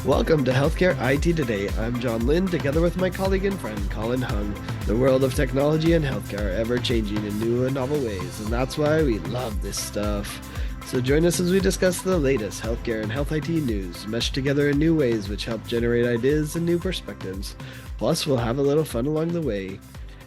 Welcome to Healthcare IT Today. I'm John Lynn, together with my colleague and friend Colin Hung. The world of technology and healthcare are ever changing in new and novel ways, and that's why we love this stuff. So join us as we discuss the latest healthcare and health IT news, meshed together in new ways which help generate ideas and new perspectives. Plus, we'll have a little fun along the way.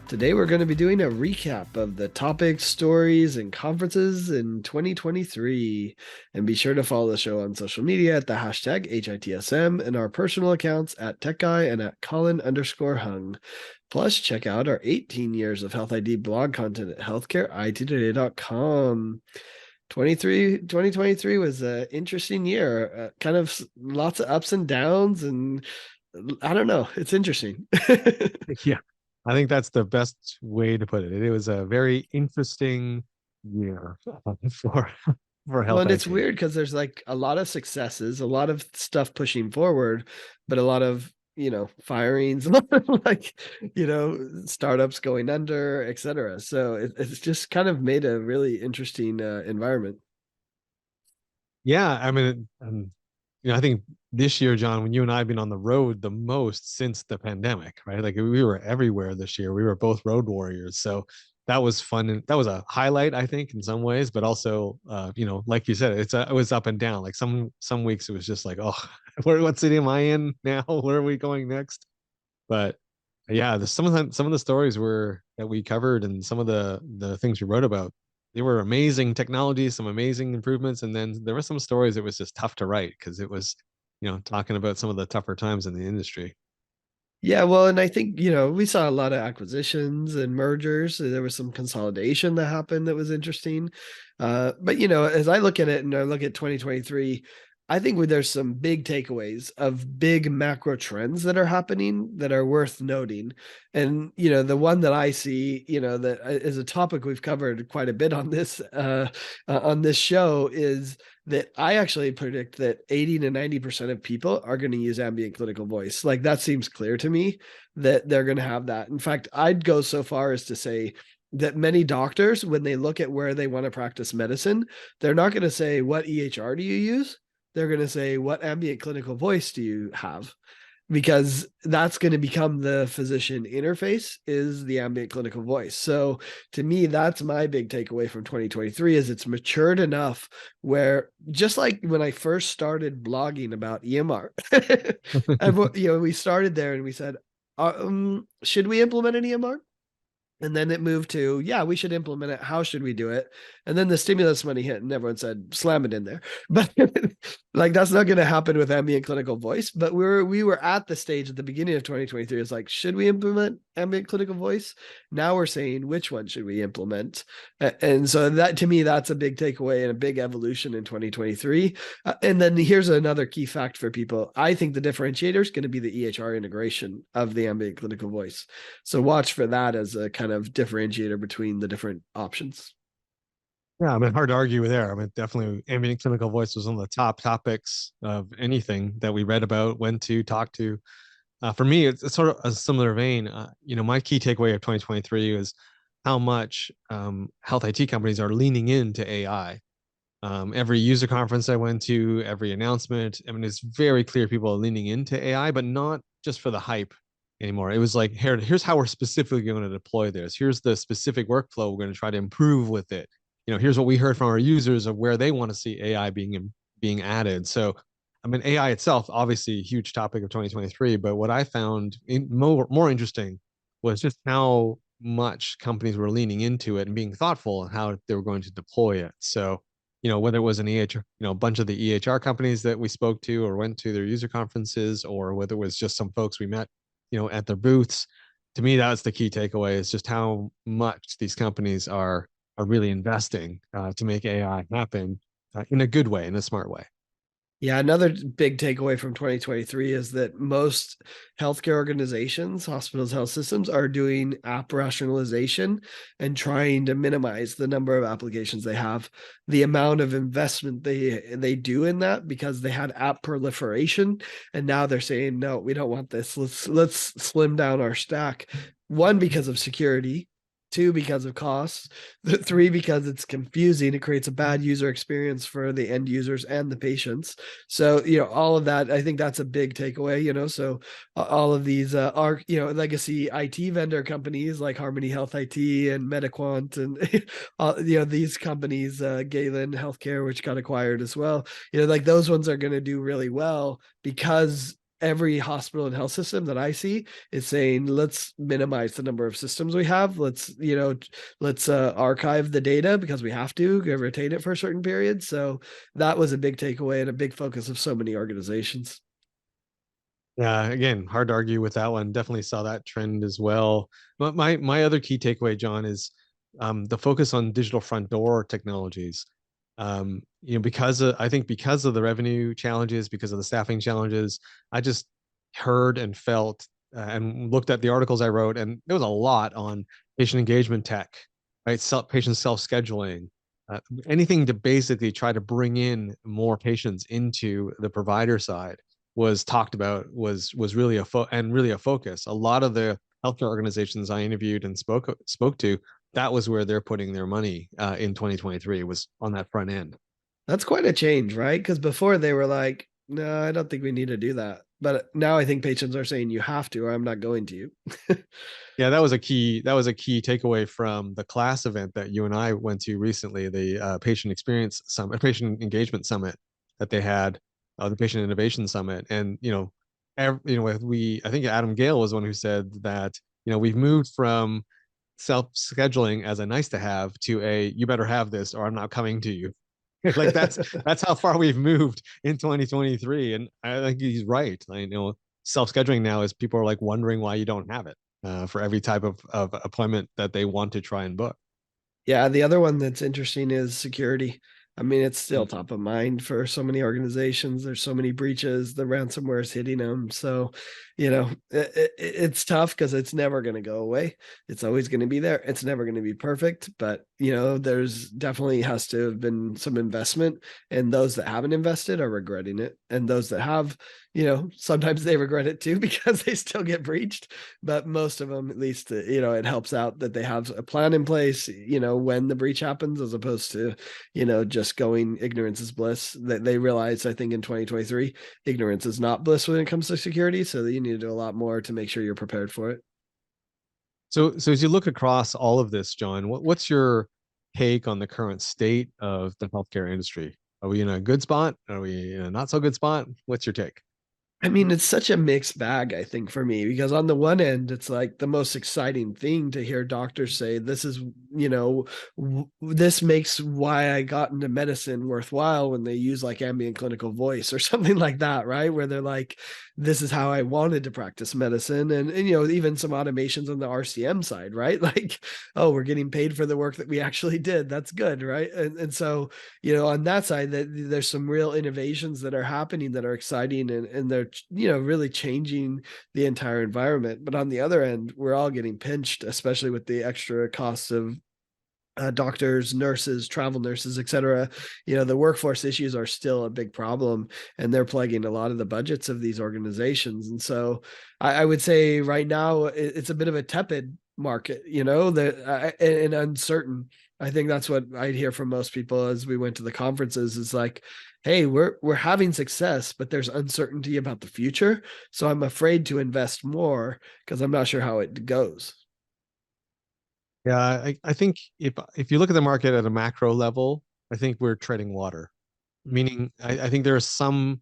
Today, we're going to be doing a recap of the topics, stories, and conferences in 2023. And be sure to follow the show on social media at the hashtag HITSM and our personal accounts at TechGuy and at Colin_Hung. Plus, check out our 18 years of Health ID blog content at healthcareittoday.com. 2023 was an interesting year, kind of lots of ups and downs, and I don't know, it's interesting. Yeah, I think that's the best way to put it. It was a very interesting year for Well, health and it's IT. weird because there's like a lot of successes, a lot of stuff pushing forward, but a lot of, firings, a lot of like, startups going under, etc. So it's just kind of made a really interesting environment. Yeah, I mean, I think this year, John, when you and I have been on the road the most since the pandemic, right? Like we were everywhere this year. We were both road warriors, so that was fun, and that was a highlight, I think, in some ways. But also, like you said, it was up and down. Like some weeks it was just like, oh, what city am I in now? Where are we going next? But yeah, some of the stories were that we covered and some of the things we wrote about, they were amazing technologies, some amazing improvements, and then there were some stories that was just tough to write because it was, talking about some of the tougher times in the industry. Yeah, well, and I think, we saw a lot of acquisitions and mergers. So there was some consolidation that happened that was interesting. But, as I look at it and I look at 2023, I think there's some big takeaways of big macro trends that are happening that are worth noting. And, the one that I see, that is a topic we've covered quite a bit on this show is that I actually predict that 80 to 90% of people are going to use ambient clinical voice. Like that seems clear to me that they're going to have that. In fact, I'd go so far as to say that many doctors, when they look at where they want to practice medicine, they're not going to say, what EHR do you use? They're going to say, what ambient clinical voice do you have? Because that's going to become the physician interface is the ambient clinical voice. So to me, that's my big takeaway from 2023 is it's matured enough where just like when I first started blogging about EMR, we started there and we said, should we implement an EMR? And then it moved to, yeah, we should implement it. How should we do it? And then the stimulus money hit and everyone said, slam it in there. But like, that's not going to happen with ambient clinical voice. But we were at the stage at the beginning of 2023. It's like, should we implement ambient clinical voice? Now we're saying, which one should we implement? And so that, to me, that's a big takeaway and a big evolution in 2023. And then here's another key fact for people. I think the differentiator is going to be the EHR integration of the ambient clinical voice. So watch for that as a kind of differentiator between the different options. Yeah, I mean, hard to argue with there. I mean, definitely ambient clinical voice was one of the top topics of anything that we read about, went to, talked to. For me, it's sort of a similar vein. My key takeaway of 2023 is how much health IT companies are leaning into AI. Every user conference I went to, every announcement, I mean, it's very clear people are leaning into AI, but not just for the hype anymore. It was like, here's how we're specifically going to deploy this. Here's the specific workflow we're going to try to improve with it. Here's what we heard from our users of where they want to see AI being added. So, I mean, AI itself, obviously a huge topic of 2023, but what I found more interesting was just how much companies were leaning into it and being thoughtful on how they were going to deploy it. So, whether it was an EHR, a bunch of the EHR companies that we spoke to or went to their user conferences, or whether it was just some folks we met, at their booths. To me, that's the key takeaway is just how much these companies are really investing to make AI happen in a good way, in a smart way. Yeah, another big takeaway from 2023 is that most healthcare organizations, hospitals, health systems are doing app rationalization and trying to minimize the number of applications they have. The amount of investment they do in that because they had app proliferation, and now they're saying, no, we don't want this. Let's slim down our stack. One, because of security, two because of costs, three because it's confusing. It creates a bad user experience for the end users and the patients. So all of that, I think that's a big takeaway. So all of these are legacy IT vendor companies like Harmony Health IT and Metaquant and these companies, Galen Healthcare, which got acquired as well. Like those ones are going to do really well because every hospital and health system that I see is saying, let's minimize the number of systems we have. Let's archive the data because we have to retain it for a certain period. So that was a big takeaway and a big focus of so many organizations. Yeah, again, hard to argue with that one. Definitely saw that trend as well. But my other key takeaway, John, is the focus on digital front door technologies. Because I think because of the revenue challenges, because of the staffing challenges, I just heard and felt and looked at the articles I wrote, and there was a lot on patient engagement tech, right? Patient self-scheduling, anything to basically try to bring in more patients into the provider side was talked about, was really really a focus. A lot of the healthcare organizations I interviewed and spoke to, that was where they're putting their money in 2023, was on that front end. That's quite a change, right? Because before they were like, no, I don't think we need to do that. But now I think patients are saying you have to, or I'm not going to. Yeah, that was a key takeaway from the class event that you and I went to recently, the patient experience summit, patient engagement summit that they had, the patient innovation summit. And we I think Adam Gale was the one who said that we've moved from self-scheduling as a nice to have to a you better have this or I'm not coming to you. Like that's how far we've moved in 2023. And I think he's right. Self-scheduling now is people are like wondering why you don't have it for every type of appointment that they want to try and book. Yeah, the other one that's interesting is security. I mean, it's still Mm. top of mind for so many organizations. There's so many breaches. The ransomware is hitting them. So, it's tough because it's never going to go away. It's always going to be there. It's never going to be perfect. But, there's definitely has to have been some investment. And those that haven't invested are regretting it. And those that have, sometimes they regret it too because they still get breached. But most of them, at least, it helps out that they have a plan in place, when the breach happens, as opposed to, just going ignorance is bliss. That they realize, I think, in 2023, ignorance is not bliss when it comes to security. So that you need to do a lot more to make sure you're prepared for it. So as you look across all of this, John, what's your take on the current state of the healthcare industry? Are we in a good spot? Are we in a not so good spot? What's your take? I mean, it's such a mixed bag, I think, for me, because on the one end, it's like the most exciting thing to hear doctors say, this is, this makes why I got into medicine worthwhile when they use like ambient clinical voice or something like that, right? Where they're like, this is how I wanted to practice medicine. And even some automations on the RCM side, right? Like, oh, we're getting paid for the work that we actually did. That's good, right? And so, on that side, that there's some real innovations that are happening that are exciting and they're really changing the entire environment. But on the other end, we're all getting pinched, especially with the extra costs of doctors, nurses, travel nurses, etc. The workforce issues are still a big problem, and they're plaguing a lot of the budgets of these organizations. And so, I would say right now it's a bit of a tepid market, and uncertain. I think that's what I'd hear from most people as we went to the conferences. Is like, hey, we're having success, but there's uncertainty about the future. So I'm afraid to invest more because I'm not sure how it goes. Yeah, I think if you look at the market at a macro level, I think we're treading water. Meaning, I think there are some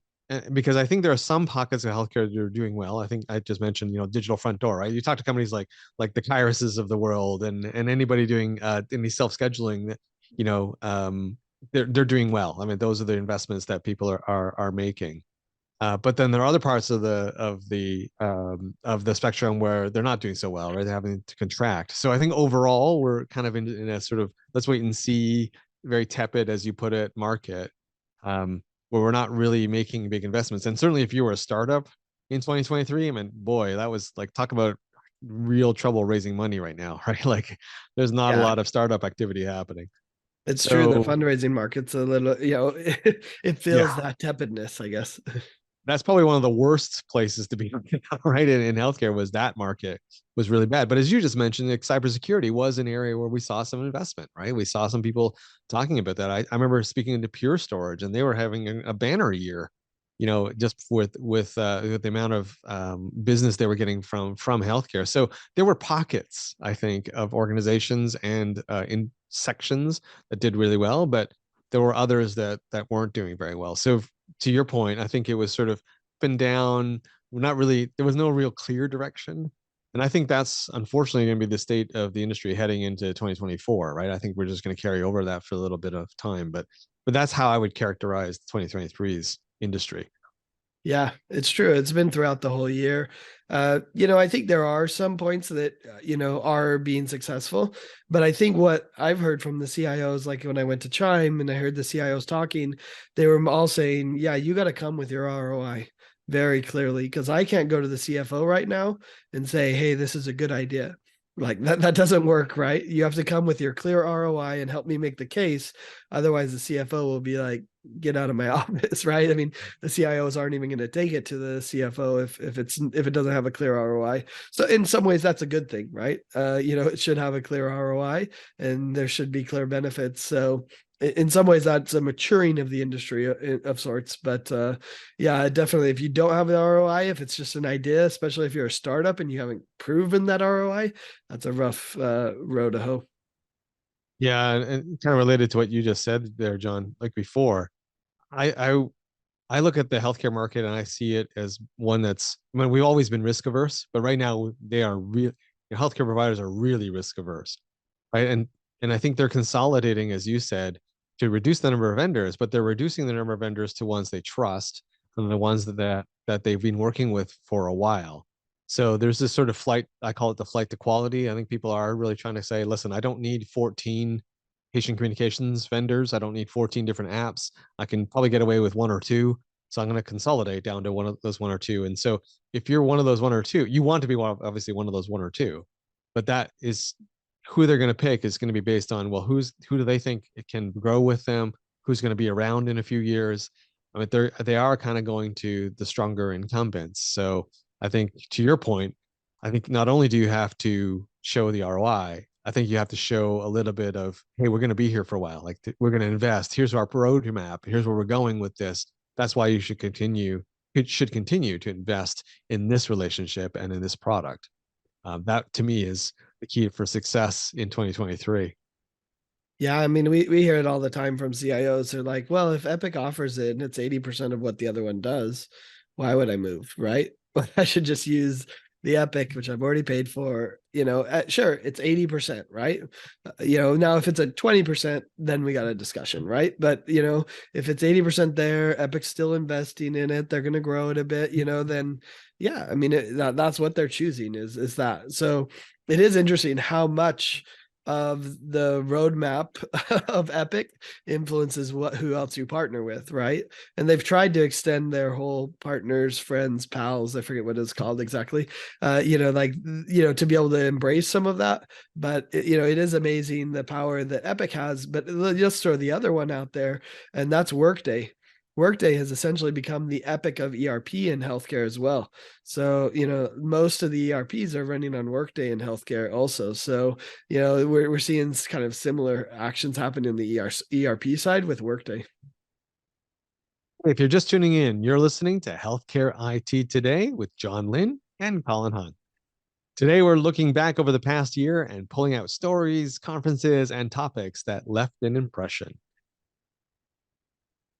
because I think there are some pockets of healthcare that are doing well. I think I just mentioned, digital front door, right? You talk to companies like the Kairos of the world and anybody doing any self-scheduling, you know, um, they're doing well. I mean, those are the investments that people are making. But then there are other parts of the spectrum where they're not doing so well, right? They're having to contract. So I think overall we're kind of in a sort of let's wait and see, very tepid, as you put it, market, where we're not really making big investments. And certainly, if you were a startup in 2023, I mean, boy, that was like talk about real trouble raising money right now, right? Like, there's not a Yeah, lot of startup activity happening. it's true. The So fundraising market's a little, it feels yeah, that tepidness, I guess. that's probably one of the worst places to be right in healthcare. Was that market was really bad. But as you just mentioned, like, cybersecurity was an area where we saw some investment, right? We saw some people talking about that. I remember speaking to Pure Storage, and they were having a banner year, just with the amount of business they were getting from healthcare. So there were pockets, I think, of organizations and in sections that did really well, but there were others that weren't doing very well. So to your point, I think it was sort of up and down. Not really, there was no real clear direction. And I think that's unfortunately going to be the state of the industry heading into 2024, right? I think we're just going to carry over that for a little bit of time, but that's how I would characterize 2023's industry. Yeah, it's true. It's been throughout the whole year. I think there are some points that, are being successful. But I think what I've heard from the CIOs, like when I went to Chime and I heard the CIOs talking, they were all saying, yeah, you got to come with your ROI very clearly, because I can't go to the CFO right now and say, hey, this is a good idea. Like that doesn't work, right? You have to come with your clear ROI and help me make the case. Otherwise, the CFO will be like, get out of my office, right? I mean, the CIOs aren't even going to take it to the CFO if it doesn't have a clear ROI. So in some ways, that's a good thing, right? It should have a clear ROI and there should be clear benefits. So in some ways, that's a maturing of the industry of sorts. But yeah, definitely, if you don't have the ROI, if it's just an idea, especially if you're a startup and you haven't proven that ROI, that's a rough road to hoe. Yeah, and kind of related to what you just said there, John, like before, I I I look at the healthcare market and I see it as one that's, I mean, we've always been risk averse, but right now they are real, healthcare providers are really risk averse, right? And I think they're consolidating, as you said, to reduce the number of vendors, but they're reducing the number of vendors to ones they trust and the ones that they've been working with for a while. So there's this sort of flight, I call it the flight to quality. I think people are really trying to say, listen, I don't need 14 patient communications vendors. I don't need 14 different apps. I can probably get away with one or two. So I'm going to consolidate down to one of those one or two. And so if you're one of those one or two, you want to be obviously one of those one or two, but that is who they're going to pick is going to be based on, well, who do they think it can grow with them? Who's going to be around in a few years? I mean, they are kind of going to the stronger incumbents. So I think to your point, I think not only do you have to show the ROI, I think you have to show a little bit of, hey, we're going to be here for a while. Like we're going to invest. Here's our roadmap. Here's where we're going with this. That's why you should continue. It should continue to invest in this relationship and in this product. That to me is the key for success in 2023. Yeah, I mean, we hear it all the time from CIOs. They're like, well, if Epic offers it and it's 80% of what the other one does, why would I move? Right. But I should just use the Epic, which I've already paid for. Sure, it's 80%, right? Now if it's at 20%, then we got a discussion, right? But if it's 80% there, Epic's still investing in it, they're gonna grow it a bit, then yeah, I mean that's what they're choosing is that. So it is interesting how much of the roadmap of Epic influences who else you partner with, right? And they've tried to extend their whole partners, friends, pals, I forget what it's called exactly, to be able to embrace some of that. But it is amazing the power that Epic has. But just throw the other one out there, and that's Workday. Workday has essentially become the Epic of ERP in healthcare as well. So, most of the ERPs are running on Workday in healthcare also. So, we're seeing kind of similar actions happen in the ERP side with Workday. If you're just tuning in, you're listening to Healthcare IT Today with John Lynn and Colin Hunt. Today, we're looking back over the past year and pulling out stories, conferences, and topics that left an impression.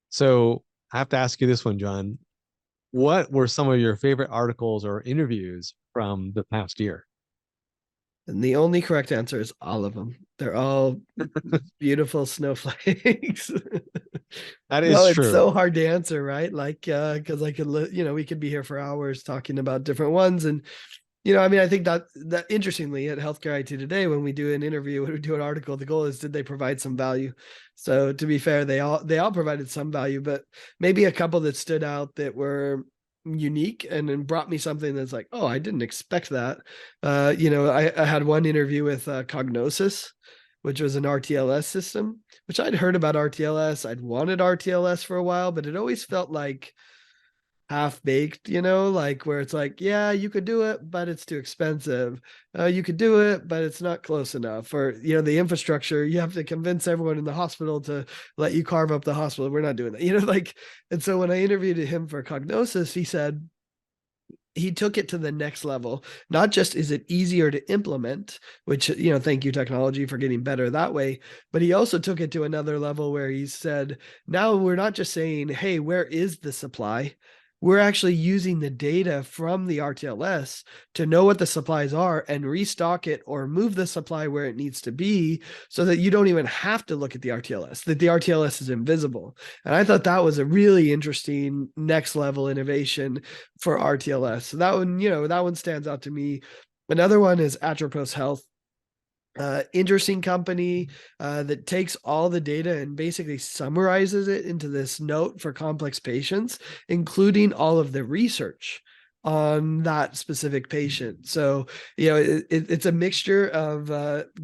So I have to ask you this one, John. What were some of your favorite articles or interviews from the past year? And the only correct answer is all of them. They're all beautiful snowflakes. That No, is it's true. so hard to answer, right? Like, because I could, we could be here for hours talking about different ones. And, I mean, I think that interestingly at Healthcare IT Today, when we do an interview, when we do an article, the goal is, did they provide some value? So to be fair, they all provided some value, but maybe a couple that stood out that were unique and then brought me something that's like, oh, I didn't expect that. I had one interview with Cognosis, which was an RTLS system, which I'd heard about RTLS. I'd wanted RTLS for a while, but it always felt like half baked, you know, like where it's like, yeah, you could do it, but it's too expensive. You could do it, but it's not close enough. Or, you know, the infrastructure, you have to convince everyone in the hospital to let you carve up the hospital. We're not doing that, you know, like, and so when I interviewed him for Cognosis, he said, he took it to the next level. Not just is it easier to implement, which, you know, thank you technology for getting better that way, but he also took it to another level where he said, now we're not just saying, hey, where is the supply? We're actually using the data from the RTLS to know what the supplies are and restock it or move the supply where it needs to be so that you don't even have to look at the RTLS, that the RTLS is invisible. And I thought that was a really interesting next level innovation for RTLS. So that one, you know, that one stands out to me. Another one is Atropos Health. Interesting company that takes all the data and basically summarizes it into this note for complex patients, including all of the research on that specific patient. So, you know, it's a mixture of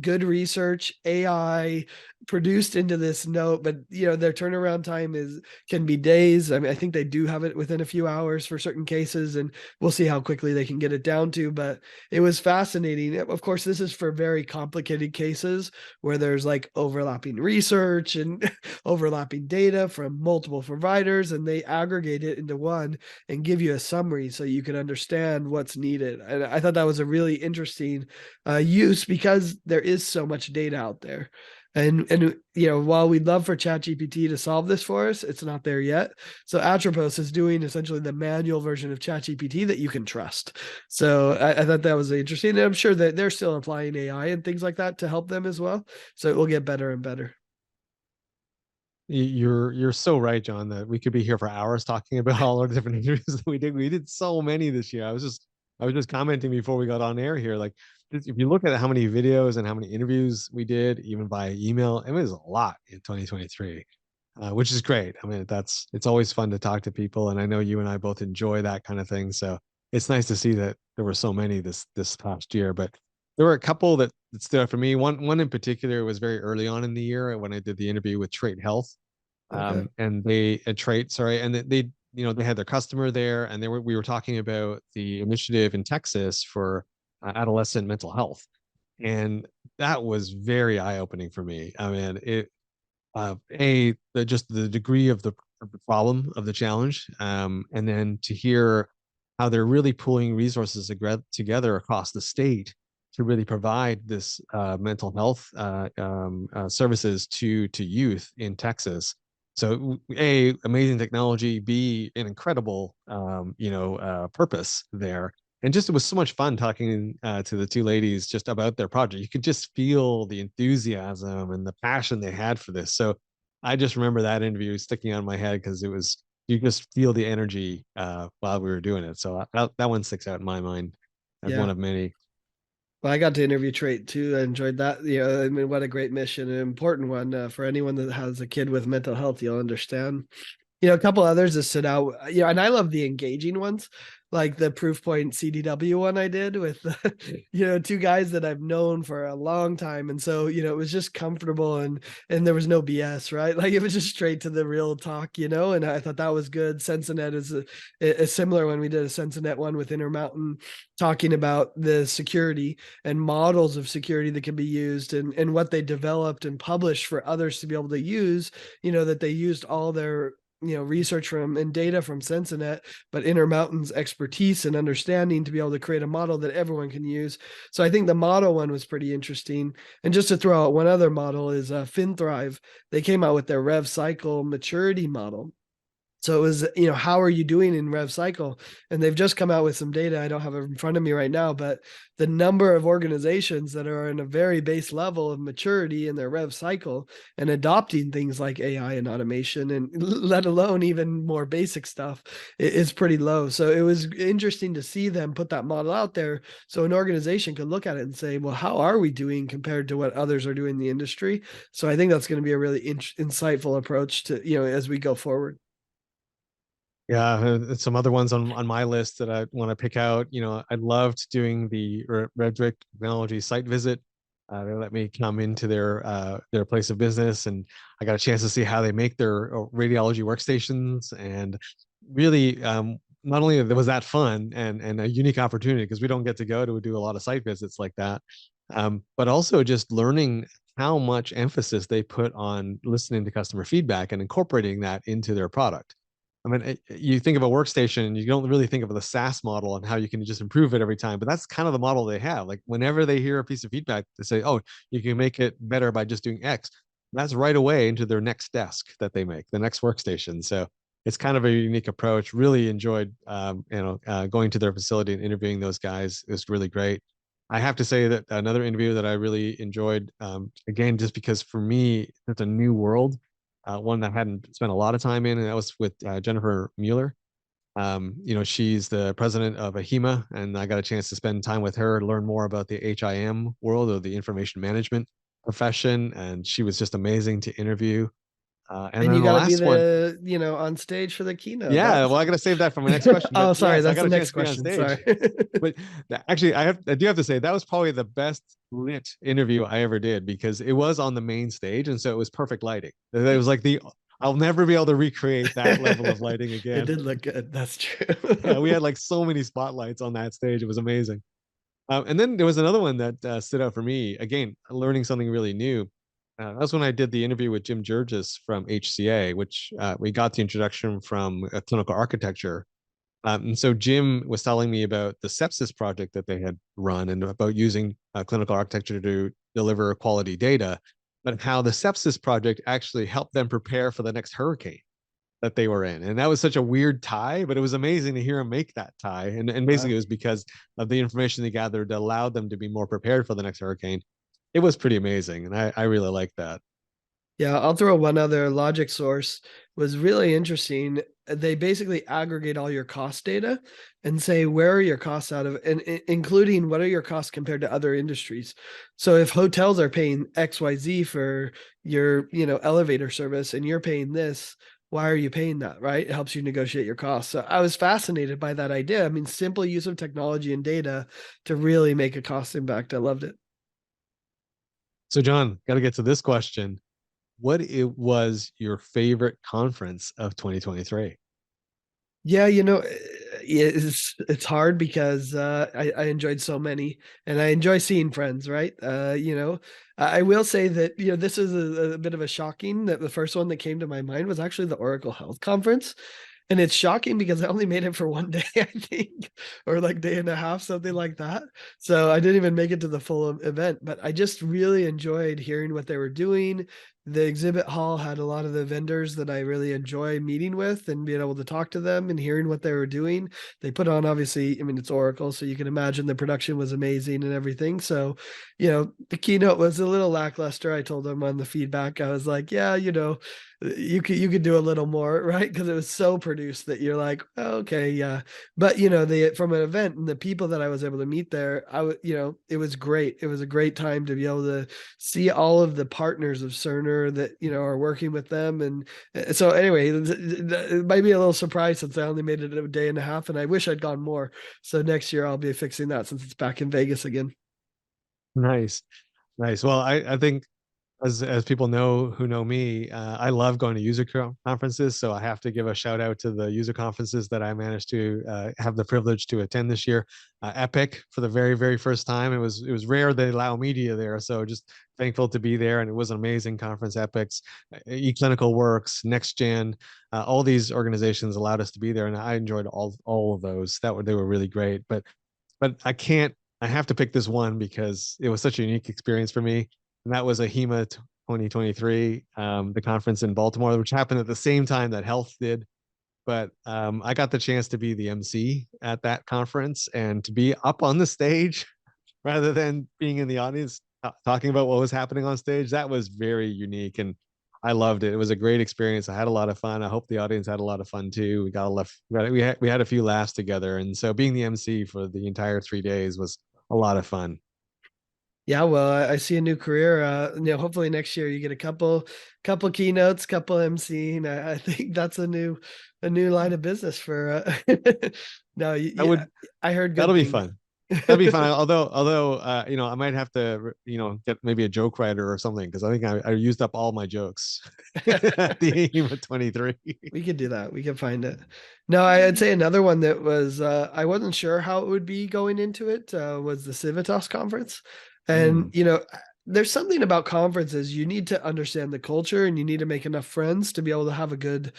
good research, AI produced into this note, but you know, their turnaround time is can be days. I mean, I think they do have it within a few hours for certain cases, and we'll see how quickly they can get it down to. But it was fascinating. Of course, this is for very complicated cases where there's like overlapping research and overlapping data from multiple providers, and they aggregate it into one and give you a summary so you can understand what's needed. And I thought that was a really interesting use because there is so much data out there. And you know, while we'd love for ChatGPT to solve this for us, it's not there yet. So Atropos is doing essentially the manual version of ChatGPT that you can trust. So I thought that was interesting. And I'm sure that they're still applying AI and things like that to help them as well. So it will get better and better. You're so right, John, that we could be here for hours talking about all our different interviews that we did. We did so many this year. I was just commenting before we got on air here. Like, if you look at how many videos and how many interviews we did, even by email, it was a lot in 2023, which is great. I mean, it's always fun to talk to people, and I know you and I both enjoy that kind of thing. So it's nice to see that there were so many this past year. But there were a couple that stood out for me. One in particular was very early on in the year when I did the interview with Trait Health, Okay. and they a Trait, sorry, and they they had their customer there, and we were talking about the initiative in Texas for adolescent mental health, and that was very eye opening for me. I mean, just the degree of the problem of the challenge, and then to hear how they're really pulling resources together across the state to really provide this mental health services to youth in Texas. So a amazing technology, b an incredible purpose there, and just it was so much fun talking to the two ladies just about their project. You could just feel the enthusiasm and the passion they had for this. So I just remember that interview sticking out in my head because it was you just feel the energy while we were doing it. So that one sticks out in my mind as one Yeah. of many. Well, I got to interview Trait too. I enjoyed that. You know, I mean, what a great mission, an important one for anyone that has a kid with mental health. You'll understand. You know, a couple others that stood out, you know, and I love the engaging ones, like the Proof Point CDW one I did with, you know, two guys that I've known for a long time. And so, you know, it was just comfortable and there was no BS, right? Like it was just straight to the real talk, you know, and I thought that was good. Sensinet is a similar one. We did a Sensinet one with Intermountain talking about the security and models of security that can be used and what they developed and published for others to be able to use, you know, that they used all their research from and data from Sensinet, but Intermountain's expertise and understanding to be able to create a model that everyone can use. So I think the model one was pretty interesting. And just to throw out one other model is FinThrive. They came out with their Rev Cycle maturity model. So it was, you know, how are you doing in Rev Cycle? And they've just come out with some data. I don't have it in front of me right now, but the number of organizations that are in a very base level of maturity in their Rev Cycle and adopting things like AI and automation, and let alone even more basic stuff, is pretty low. So it was interesting to see them put that model out there so an organization could look at it and say, well, how are we doing compared to what others are doing in the industry? So I think that's going to be a really insightful approach to, you know, as we go forward. Yeah, some other ones on my list that I want to pick out. I loved doing the Redrick Technology site visit. They let me come into their place of business, and I got a chance to see how they make their radiology workstations, and really not only was that fun and a unique opportunity because we don't get to go to do a lot of site visits like that, but also just learning how much emphasis they put on listening to customer feedback and incorporating that into their product. I mean, you think of a workstation and you don't really think of the SaaS model and how you can just improve it every time, but that's kind of the model they have. Like whenever they hear a piece of feedback, they say, "Oh, you can make it better by just doing X." That's right away into their next desk that they make, the next workstation. So it's kind of a unique approach. Really enjoyed, going to their facility and interviewing those guys. It was really great. I have to say that another interview that I really enjoyed, again, just because for me it's a new world, one that I hadn't spent a lot of time in, and that was with Jennifer Mueller. She's the president of AHIMA, and I got a chance to spend time with her, learn more about the HIM world or the information management profession, and she was just amazing to interview. And And then you the got to be last one, on stage for the keynote. yeah, That's well, I got to save that for my next question, but oh, sorry, yes, I that's got the a chance next to be on question. Sorry. stage. But actually, I do have to say that was probably the best lit interview I ever did because it was on the main stage, and so it was perfect lighting. It was like the I'll never be able to recreate that level of lighting It again. did look good. That's Yeah, we true. had like so many spotlights on that stage. It was amazing. And then there was another one that stood out for me. Again, learning something really new. That was when I did the interview with Jim Jurgis from HCA, which we got the introduction from clinical architecture. And so Jim was telling me about the sepsis project that they had run and about using clinical architecture to deliver quality data, but how the sepsis project actually helped them prepare for the next hurricane that they were in. And that was such a weird tie, but it was amazing to hear him make that tie. And basically, Wow. it was because of the information they gathered that allowed them to be more prepared for the next hurricane. It was pretty amazing. And I really like that. Yeah, I'll throw one other logic source was really interesting. They basically aggregate all your cost data and say where are your costs out of and including what are your costs compared to other industries. So if hotels are paying XYZ for your, elevator service and you're paying this, why are you paying that, right? It helps you negotiate your costs. So I was fascinated by that idea. I mean, simple use of technology and data to really make a cost impact. I loved it. So, John, got to get to this question. What it was your favorite conference of 2023? Yeah, it's hard because I enjoyed so many, and I enjoy seeing friends. Right? I will say that this is a bit of a shocking that the first one that came to my mind was actually the Oracle Health Conference, and it's shocking because I only made it for one day, I think, or like day and a half, something like that. So I didn't even make it to the full event, but I just really enjoyed hearing what they were doing. The exhibit hall had a lot of the vendors that I really enjoy meeting with and being able to talk to them and hearing what they were doing. They put on, obviously, I mean, it's Oracle, so you can imagine the production was amazing and everything. So, the keynote was a little lackluster. I told them on the feedback, I was like, yeah, you could do a little more, right? Because it was so produced that you're like, oh, okay, yeah. But the from an event and the people that I was able to meet there, it was great. It was a great time to be able to see all of the partners of Cerner that are working with them. And so anyway, it might be a little surprise since I only made it a day and a half, and I wish I'd gone more. So next year I'll be fixing that since it's back in Vegas again. Nice. Nice. Well, I think as people know who know me, I love going to user conferences. So I have to give a shout out to the user conferences that I managed to have the privilege to attend this year. Epic for the very very first time. It was rare they allow media there, so just thankful to be there. And it was an amazing conference. Epics, eClinical Works, Next Gen, all these organizations allowed us to be there, and I enjoyed all of those. They were really great. But I can't. I have to pick this one because it was such a unique experience for me, and that was AHIMA 2023, the conference in Baltimore, which happened at the same time that Health did. But I got the chance to be the MC at that conference and to be up on the stage rather than being in the audience talking about what was happening on stage. That was very unique, and I loved it. It was a great experience. I had a lot of fun. I hope the audience had a lot of fun too. We got a left. We had a few laughs together, and so being the MC for the entire 3 days was a lot of fun. Yeah, well, I see a new career. Hopefully next year you get a couple keynotes, couple MC. I think that's a new line of business for. No, That yeah, would I heard that'll good be things. fun. That'd be fun. Although, I might have to, get maybe a joke writer or something because I think I used up all my jokes at the age of 23. We could do that. We could find it. No, I'd say another one that was I wasn't sure how it would be going into it was the Civitas conference. And Mm. there's something about conferences you need to understand the culture and you need to make enough friends to be able to have a good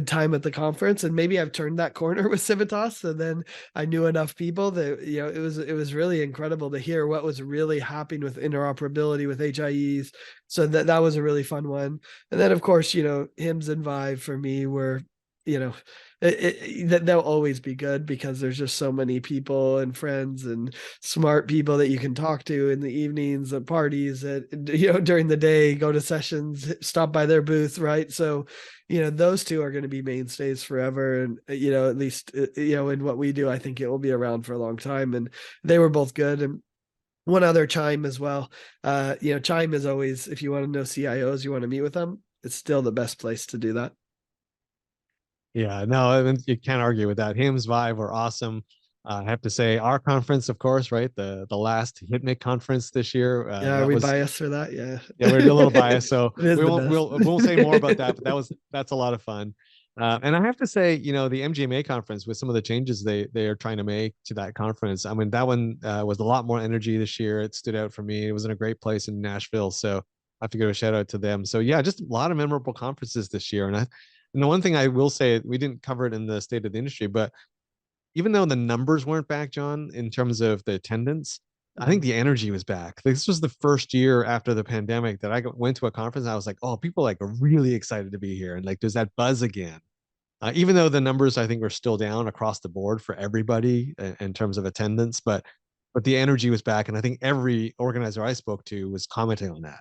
time at the conference. And maybe I've turned that corner with Civitas, and then I knew enough people that it was really incredible to hear what was really happening with interoperability with HIEs. So that was a really fun one. And then, of course, hymns and vibe for me were, you know, they'll always be good because there's just so many people and friends and smart people that you can talk to in the evenings at parties, during the day, go to sessions, stop by their booth, right? So, those two are going to be mainstays forever. And, at least, in what we do, I think it will be around for a long time. And they were both good. And one other Chime as well. Chime is always, if you want to know CIOs, you want to meet with them, it's still the best place to do that. Yeah, no, I mean, you can't argue with that. Hymns Vive were awesome. I have to say, our conference, of course, right? The last HITMIC conference this year. Yeah, are That we was biased for that? Yeah. Yeah, we're a little biased, so It is we the won't best. we won't say more about that. But that's a lot of fun. And I have to say, the MGMA conference with some of the changes they are trying to make to that conference. I mean, that one was a lot more energy this year. It stood out for me. It was in a great place in Nashville, so I have to give a shout out to them. So yeah, just a lot of memorable conferences this year. And the one thing I will say, we didn't cover it in the state of the industry, but even though the numbers weren't back, John, in terms of the attendance, I think Mhm. the energy was back. This was the first year after the pandemic that went to a conference. And I was like, oh, people like are really excited to be here, and like there's that buzz again. Even though the numbers I think were still down across the board for everybody in terms of attendance, but the energy was back, and I think every organizer I spoke to was commenting on that.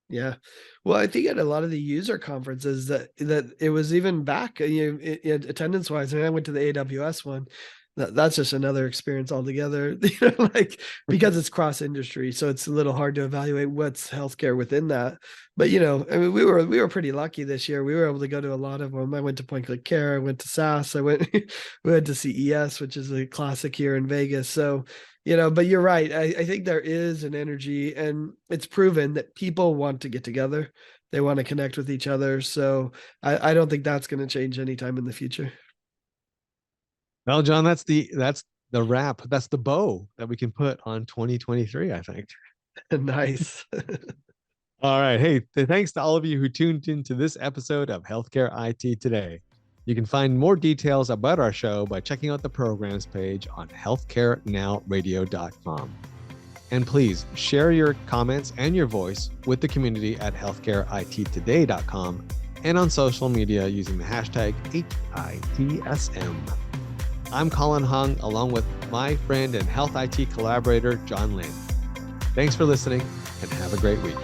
Yeah. Well, I think at a lot of the user conferences that it was even back, attendance wise. I mean, I went to the AWS one. That's just another experience altogether, like because it's cross industry, so it's a little hard to evaluate what's healthcare within that. But I mean, we were pretty lucky this year. We were able to go to a lot of them. I went to Point Click Care. I went to SAS. We went to CES, which is a classic here in Vegas. So but you're right. I think there is an energy, and it's proven that people want to get together. They want to connect with each other. So I don't think that's going to change anytime in the future. Well, John, that's the wrap. That's the bow that we can put on 2023, I think. Nice. All right. Hey, thanks to all of you who tuned into this episode of Healthcare IT Today. You can find more details about our show by checking out the programs page on healthcarenowradio.com. And please share your comments and your voice with the community at healthcareittoday.com and on social media using the hashtag HITSM. I'm Colin Hung, along with my friend and health IT collaborator, John Lynn. Thanks for listening, and have a great week.